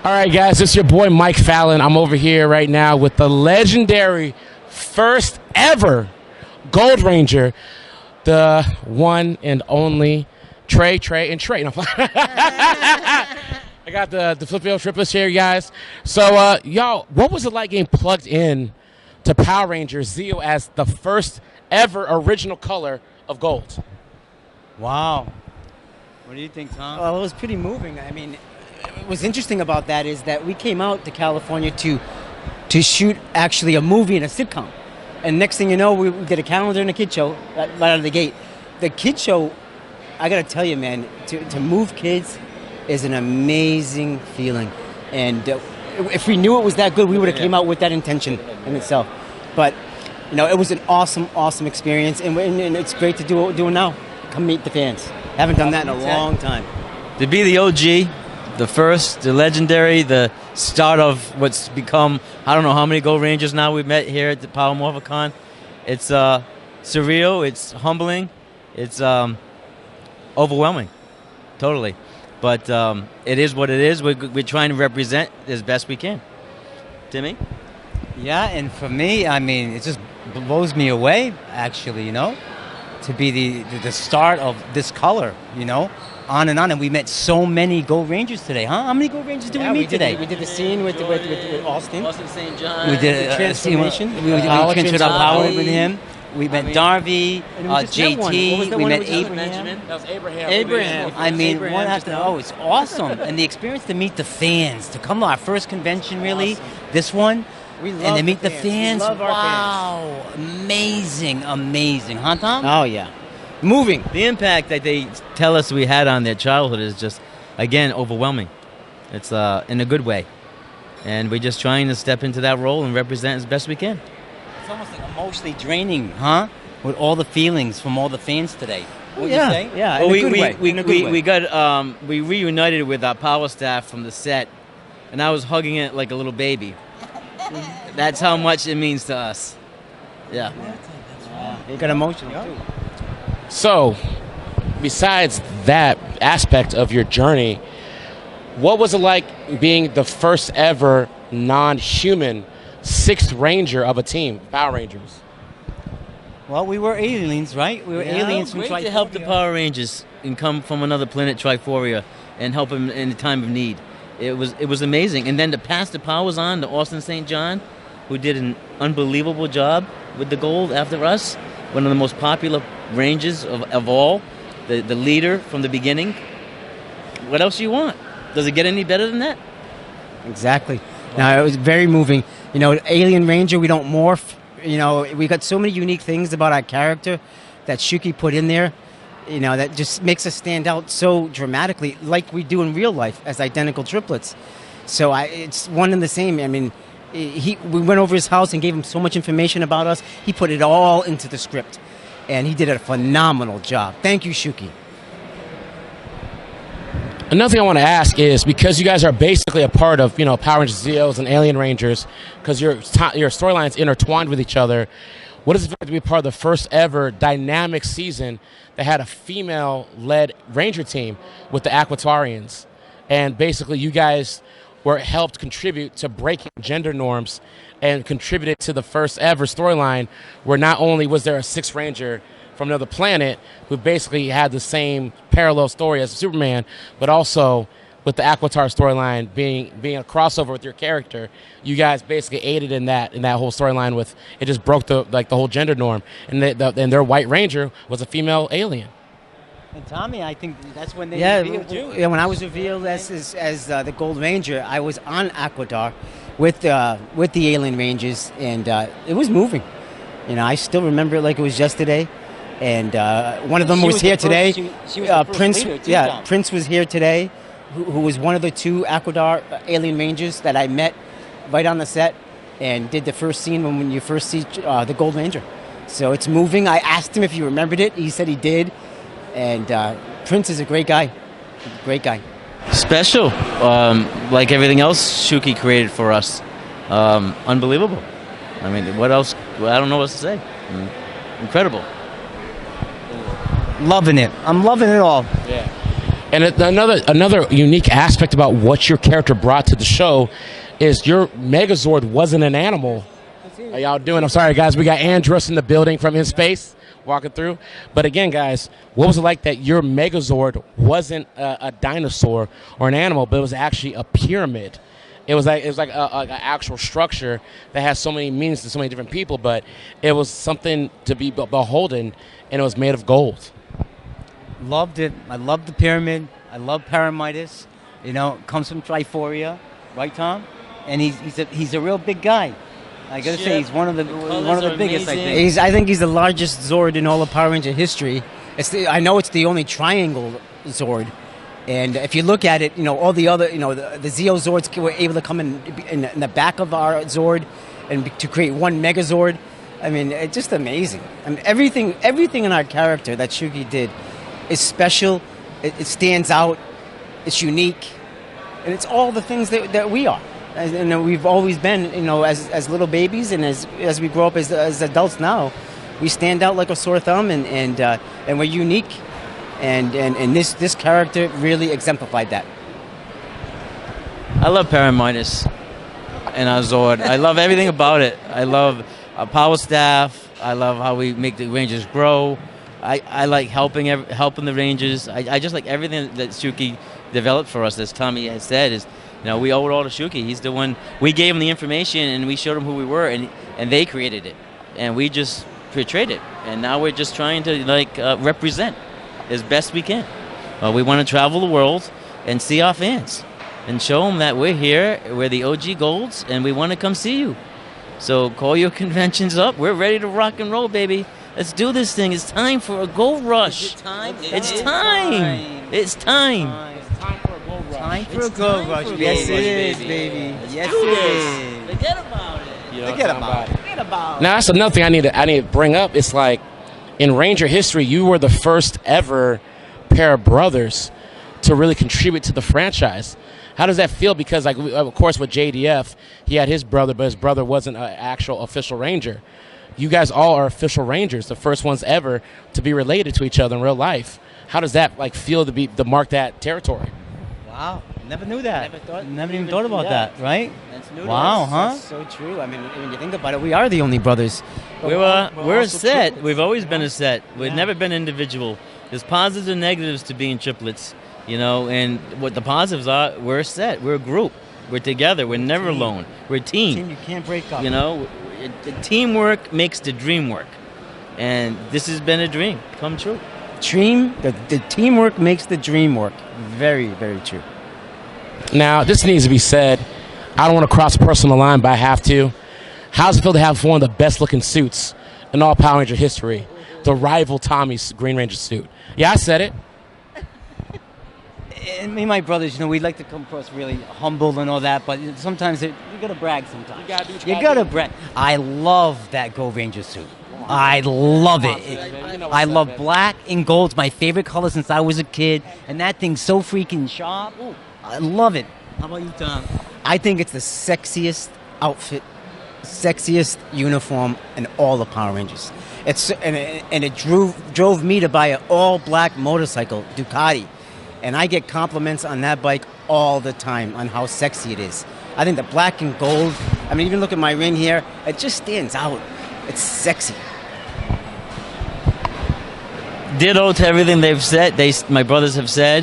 All right, guys, it's your boy Mike Fallon. I'm over here right now with the legendary first ever Gold Ranger, the one and only Trey. No. I got the Difilippo Triplets here, guys. So, y'all, what was it like getting plugged in to Power Rangers Zeo as the first ever original color of gold? Wow. What do you think, Tom? Well, it was pretty moving. I mean, what's interesting about that is that we came out to California to shoot actually a movie and a sitcom. And next thing you know, we did a calendar and a kid show right out of the gate. The kid show, I got to tell you, man, to move kids is an amazing feeling. And if we knew it was that good, we would have came out with that intention in itself. But, you know, it was an awesome, awesome experience. And it's great to do it now. Come meet the fans. Haven't done that in a long time. To be the OG, the first, the legendary, the start of what's become, I don't know how many Gold Rangers now we've met here at the Power Morphicon. It's surreal, it's humbling, it's overwhelming, totally. But it is what it is. We're trying to represent as best we can. Timmy? Yeah, and for me, I mean, it just blows me away, actually, you know, to be the start of this color, you know. On and on, and we met so many Gold Rangers today, huh? How many Gold Rangers did we meet today? We did the scene with Austin. Austin St. John. We did a transformation. We transferred our power with him. We met Darby, JT. We met Benjamin. That was Abraham. I mean, one after oh, it's awesome, and the experience to meet the fans, to come to our first convention, really, this one. And to meet the fans. We love our wow, amazing, huh, Tom? Oh yeah. Moving. The impact that they tell us we had on their childhood is just, again, overwhelming. It's in a good way. And we're just trying to step into that role and represent as best we can. It's almost like emotionally draining, huh? With all the feelings from all the fans today. What you say? Yeah, well, we reunited with our power staff from the set, and I was hugging it like a little baby. That's how much it means to us. Yeah. It got emotional, too. So, besides that aspect of your journey, what was it like being the first ever non-human sixth ranger of a team, Power Rangers? Well, we were aliens, right? We were aliens from Great Triforia. to help the Power Rangers and come from another planet, Triforia, and help them in a time of need. It was amazing. And then to pass the powers on to Austin St. John, who did an unbelievable job with the gold after us. One of the most popular Rangers of all, the leader from the beginning. What else do you want? Does it get any better than that? Exactly. Now, it was very moving. You know, Alien Ranger, we don't morph. You know, we got so many unique things about our character that Shuki put in there, you know, that just makes us stand out so dramatically, like we do in real life as identical triplets. So it's one and the same. I mean, we went over his house and gave him so much information about us. He put it all into the script, and he did a phenomenal job. Thank you, Shuki. Another thing I want to ask is, because you guys are basically a part of, you know, Power Rangers Zeos and Alien Rangers, because your storylines intertwined with each other, what is it like to be part of the first ever dynamic season that had a female-led Ranger team with the Aquatarians? And basically you guys helped contribute to breaking gender norms and contributed to the first ever storyline where not only was there a sixth Ranger from another planet who basically had the same parallel story as Superman, but also with the Aquatar storyline being a crossover with your character, you guys basically aided in that whole storyline. With it just broke the whole gender norm, and their White Ranger was a female alien. And Tommy, I think that's when they revealed you. Yeah, when I was revealed as the Gold Ranger, I was on Aquatar with the Alien Rangers, and it was moving. You know, I still remember it like it was yesterday. And one of them was here today. She was the Prince. leader, too, Yeah, Tom. Prince was here today, who was one of the two Aquatar Alien Rangers that I met right on the set and did the first scene when you first see the Gold Ranger. So it's moving. I asked him if he remembered it. He said he did. And Prince is a great guy. Great guy. Special. Like everything else Shuki created for us. unbelievable. I mean, what else? I don't know what to say. Incredible. Loving it. I'm loving it all. Yeah. And another unique aspect about what your character brought to the show is your Megazord wasn't an animal. How y'all doing? I'm sorry, guys. We got Andros in the building from In Space walking through. But again, guys, what was it like that your Megazord wasn't a dinosaur or an animal, but it was actually a pyramid? It was like an actual structure that has so many meanings to so many different people, but it was something to be beholden, and it was made of gold. Loved it. I love the pyramid. I love Paramidas. You know, comes from Triforia, right, Tom? And he's a real big guy. I gotta say, he's one of the biggest. I think he's the largest Zord in all of Power Ranger history. I know it's the only triangle Zord, and if you look at it, you know all the other, the Zeo Zords were able to come in the back of our Zord, and to create one Megazord. I mean, it's just amazing. I mean, everything in our character that Shuki did is special. It stands out. It's unique, and it's all the things that we are. And we've always been, as little babies, and as we grow up as adults now, we stand out like a sore thumb, and we're unique, and this character really exemplified that. I love Paramidas and our Zord. I love everything about it. I love our power staff. I love how we make the Rangers grow. I like helping the Rangers. I just like everything that Shuki developed for us, as Tommy has said, is. We owe it all to Shuki. He's the one. We gave him the information and we showed him who we were, and they created it, and we just portrayed it. And now we're just trying to represent as best we can. We want to travel the world and see our fans and show them that we're here. We're the OG Golds, and we want to come see you. So call your conventions up. We're ready to rock and roll, baby. Let's do this thing. It's time for a gold rush. Is it time? It's time. It's time. Time for a gold rush, baby. Yes, it is, baby. Yes, it is. Forget about it. Forget about it. Now that's another thing I need to bring up. It's like in Ranger history, you were the first ever pair of brothers to really contribute to the franchise. How does that feel? Because of course with JDF, he had his brother, but his brother wasn't an actual official Ranger. You guys all are official Rangers, the first ones ever to be related to each other in real life. How does that feel to mark that territory? Wow, never knew that. Never even even thought about that, right? That's new. Wow, huh? That's so true. I mean, when you think about it, we are the only brothers. We're a set. triplets. We've always been a set. We've never been individual. There's positives and negatives to being triplets, and what the positives are, we're a set. We're a group. We're together. We're never alone. We're a team. You can't break up. The teamwork makes the dream work. And this has been a dream come true. The teamwork makes the dream work. Very, very true. Now, this needs to be said. I don't want to cross a personal line, but I have to. How's it feel to have one of the best-looking suits in all Power Ranger history? The rival Tommy's Green Ranger suit. Yeah, I said it. And me and my brothers, we like to come across really humble and all that, but sometimes you gotta brag sometimes. You gotta do what you gotta brag. I love that Go Ranger suit. I love it. I love black and gold. It's my favorite color since I was a kid, and that thing's so freaking sharp. Ooh, I love it. How about you, Tom? I think it's the sexiest outfit, sexiest uniform in all the Power Rangers. It drove me to buy an all-black motorcycle, Ducati. And I get compliments on that bike all the time on how sexy it is. I think the black and gold, even look at my ring here, it just stands out. It's sexy. Ditto to everything they've said. My brothers have said.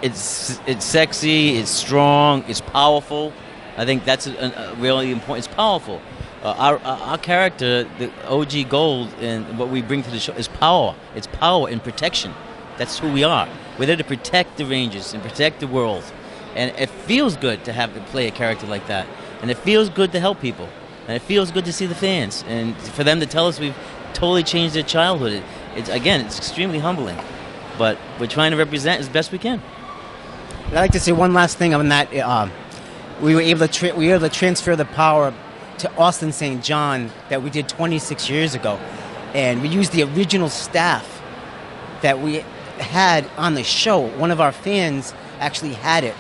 It's sexy. It's strong. It's powerful. I think that's a really important. It's powerful. Our character, the OG Gold, and what we bring to the show is power. It's power and protection. That's who we are. We're there to protect the Rangers and protect the world. And it feels good to play a character like that. And it feels good to help people. And it feels good to see the fans. And for them to tell us we've totally changed their childhood. It's extremely humbling. But we're trying to represent as best we can. I'd like to say one last thing on that. We were able to transfer the power to Austin St. John that we did 26 years ago. And we used the original staff that we had on the show. One of our fans actually had it,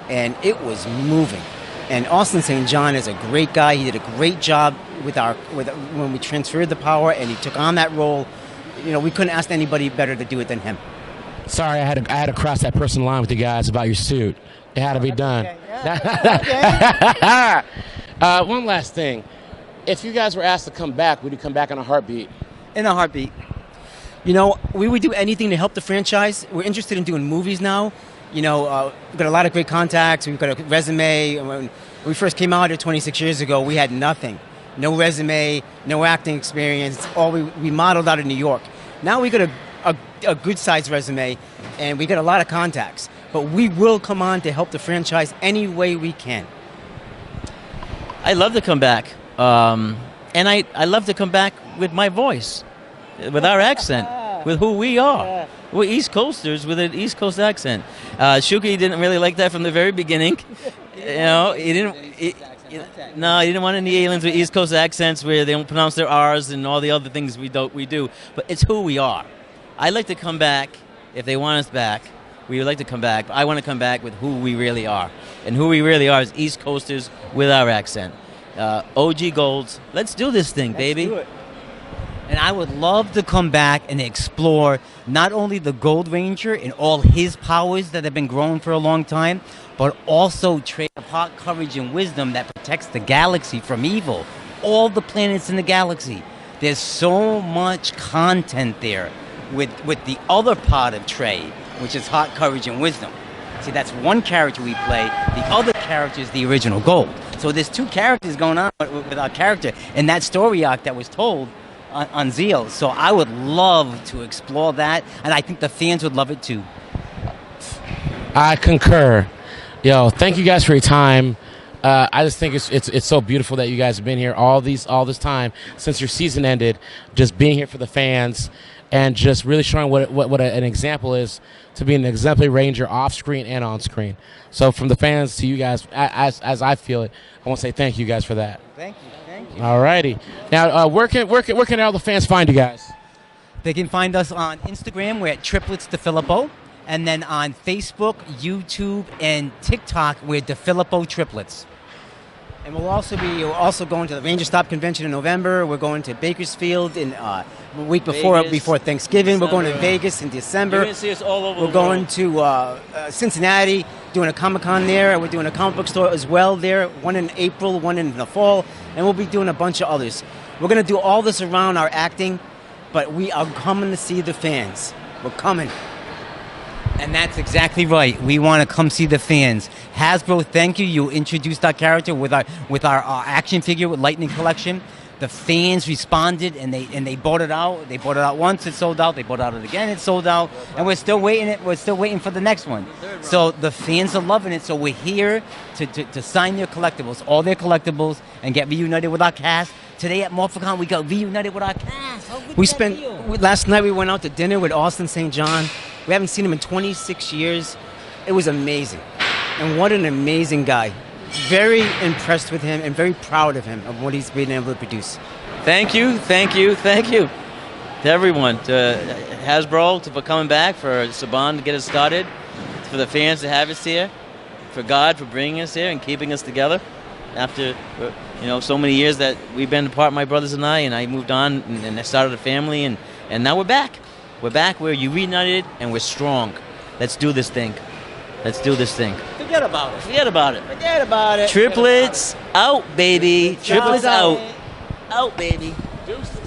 and it was moving. And Austin St. John is a great guy. He did a great job when we transferred the Power, and he took on that role. You know, we couldn't ask anybody better to do it than him. Sorry, I had to cross that personal line with you guys about your suit. It had to be done. One last thing. If you guys were asked to come back, would you come back in a heartbeat? In a heartbeat. You know, we would do anything to help the franchise. We're interested in doing movies now. You know, we've got a lot of great contacts. We've got a resume. When we first came out here 26 years ago, we had nothing. No resume, no acting experience. All we modeled out of New York. Now we got a good-sized resume, and we got a lot of contacts. But we will come on to help the franchise any way we can. I love to come back. And I love to come back with my voice, with our accent, with who we are. We're East Coasters with an East Coast accent. Shuki didn't really like that from the very beginning. You know, he didn't want any aliens with East Coast accents where they don't pronounce their R's and all the other things we do. But it's who we are. I like to come back if they want us back. We would like to come back. But I want to come back with who we really are. And who we really are is East Coasters with our accent. OG Golds. Let's do this thing, baby. Let's do it. And I would love to come back and explore not only the Gold Ranger and all his powers that have been growing for a long time, but also trade of heart, courage, and wisdom that protects the galaxy from evil. All the planets in the galaxy. There's so much content there with the other part of Trey, which is heart, courage, and wisdom. See, that's one character we play. The other character is the original Gold. So there's two characters going on with our character and that story arc that was told on Zeal. So I would love to explore that, and I think the fans would love it too. I concur. Yo, thank you guys for your time. I just think it's so beautiful that you guys have been here all this time since your season ended, just being here for the fans and just really showing what an example is to be an exemplary Ranger off screen and on screen. So from the fans to you guys, as I feel it, I want to say thank you guys for that. Thank you. All righty. Now, where can all the fans find you guys? They can find us on Instagram. We're at Triplets Difilippo. And then on Facebook, YouTube, and TikTok, we're Difilippo Triplets. And we're also going to the Ranger Stop Convention in November. We're going to Bakersfield in a week before Thanksgiving. We're going to Vegas in December. You're going to see us all over We're going to Cincinnati, doing a Comic-Con there. We're doing a comic book store as well there, one in April, one in the fall. And we'll be doing a bunch of others. We're going to do all this around our acting, but we are coming to see the fans. We're coming. And that's exactly right. We want to come see the fans. Hasbro, thank you. You introduced our character with our action figure with Lightning Collection. The fans responded and they bought it out. They bought it out once, it sold out. They bought it out again, it sold out. And we're still waiting. We're still waiting for the next one. So the fans are loving it. So we're here to sign their collectibles, all their collectibles, and get reunited with our cast. Today at Morphicon, we got reunited with our cast. How good Last night we went out to dinner with Austin St. John. We haven't seen him in 26 years. It was amazing. And what an amazing guy. Very impressed with him and very proud of him, of what he's been able to produce. Thank you to everyone, to Hasbro for coming back, for Saban to get us started, for the fans to have us here, for God for bringing us here and keeping us together after so many years that we've been apart, my brothers and I moved on and I started a family, and now we're back. We're reunited and we're strong. Let's do this thing. Forget about it. Triplets out, baby. Triplets out. Out, baby. Deuces.